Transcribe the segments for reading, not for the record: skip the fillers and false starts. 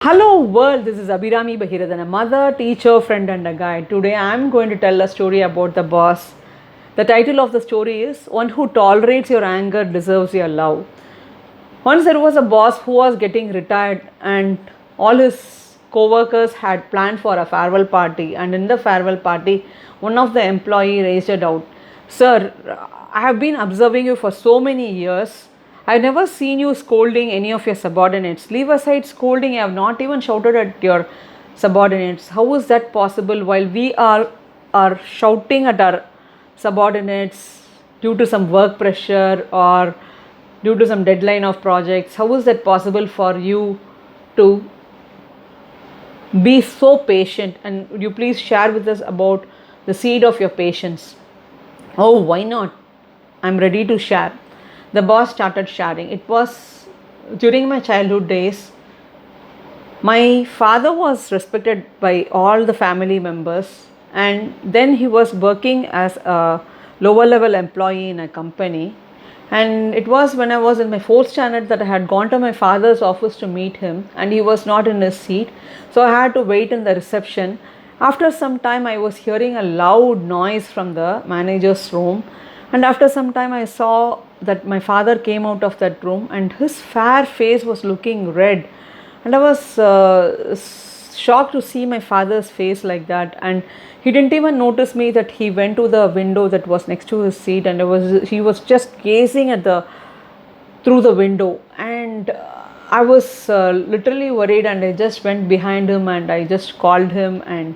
Hello world, this is Abirami Bahirathan, a mother, teacher, friend and a guide. Today I am going to tell a story about the boss. The title of the story is One Who Tolerates Your Anger Deserves Your Love. Once there was a boss who was getting retired and all his co-workers had planned for a farewell party, and in the farewell party one of the employee raised a doubt. Sir, I have been observing you for so many years. I've never seen you scolding any of your subordinates. Leave aside scolding, I have not even shouted at your subordinates. How is that possible while we are shouting at our subordinates due to some work pressure or due to some deadline of projects? How is that possible for you to be so patient? And would you please share with us about the seed of your patience? Oh, why not? I'm ready to share. The boss started sharing. It was during my childhood days. My father was respected by all the family members, and then he was working as a lower level employee in a company. And it was when I was in my fourth standard that I had gone to my father's office to meet him, and he was not in his seat, so I had to wait in the reception. After some time, I was hearing a loud noise from the manager's room, and after some time, I saw that my father came out of that room, and his fair face was looking red, and I was shocked to see my father's face like that. And he didn't even notice me that he went to the window that was next to his seat, and he was just gazing at the through the window. And I was literally worried, and I just went behind him and I just called him, and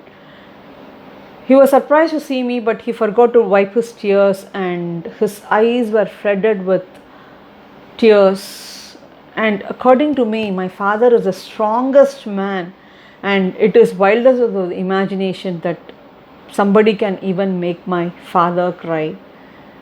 he was surprised to see me, but he forgot to wipe his tears, and his eyes were flooded with tears. And according to me, my father is the strongest man, and it is wildest of the imagination that somebody can even make my father cry.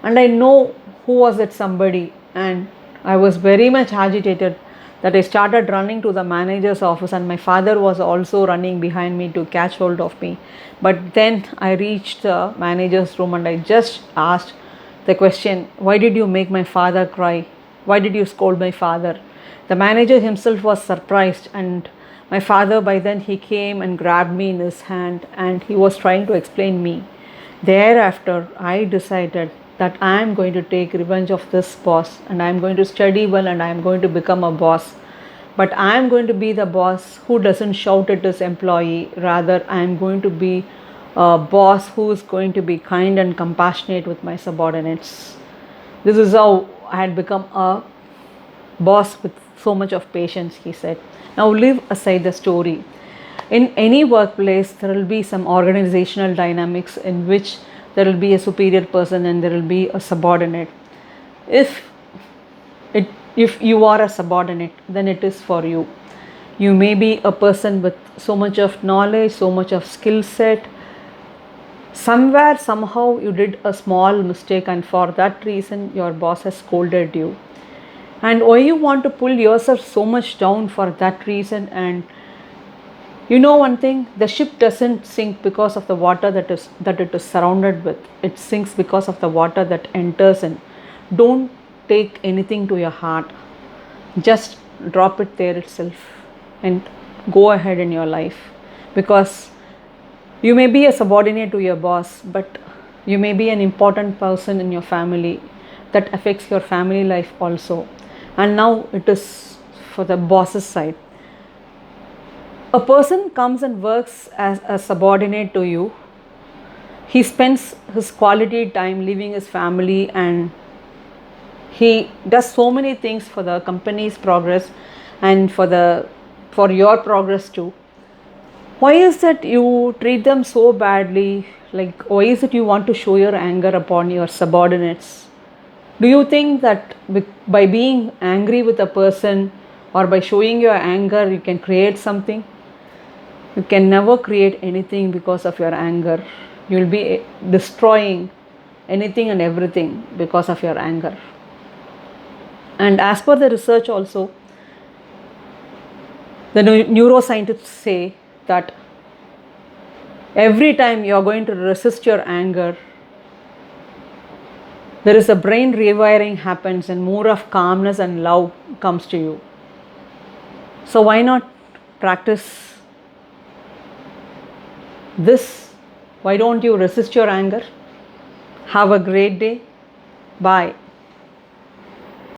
And I know who was that somebody, and I was very much agitated that I started running to the manager's office, and my father was also running behind me to catch hold of me. But then I reached the manager's room and I just asked the question, why did you make my father cry? Why did you scold my father? The manager himself was surprised, and my father, by then, he came and grabbed me in his hand and he was trying to explain me. Thereafter, I decided that I am going to take revenge of this boss, and I am going to study well, and I am going to become a boss. But I am going to be the boss who doesn't shout at his employee. Rather, I am going to be a boss who is going to be kind and compassionate with my subordinates. This is how I had become a boss with so much of patience, he said. Now, leave aside the story. In any workplace, there will be some organizational dynamics in which there will be a superior person and there will be a subordinate. If you are a subordinate, then it is for you. You may be a person with so much of knowledge, so much of skill set. Somewhere, somehow, you did a small mistake, and for that reason, your boss has scolded you. And why you want to pull yourself so much down for that reason? And you know one thing, the ship doesn't sink because of the water that it is surrounded with. It sinks because of the water that enters in. Don't take anything to your heart. Just drop it there itself and go ahead in your life. Because you may be a subordinate to your boss, but you may be an important person in your family that affects your family life also. And now it is for the boss's side. A person comes and works as a subordinate to you. He spends his quality time leaving his family, and he does so many things for the company's progress and for your progress too. Why is that you treat them so badly? Like, why is it you want to show your anger upon your subordinates? Do you think that by being angry with a person or by showing your anger, you can create something? You can never create anything because of your anger. You will be destroying anything and everything because of your anger. And as per the research also, the neuroscientists say that every time you are going to resist your anger, there is a brain rewiring happens and more of calmness and love comes to you. So why not practice this? Why don't you resist your anger? Have a great day. Bye.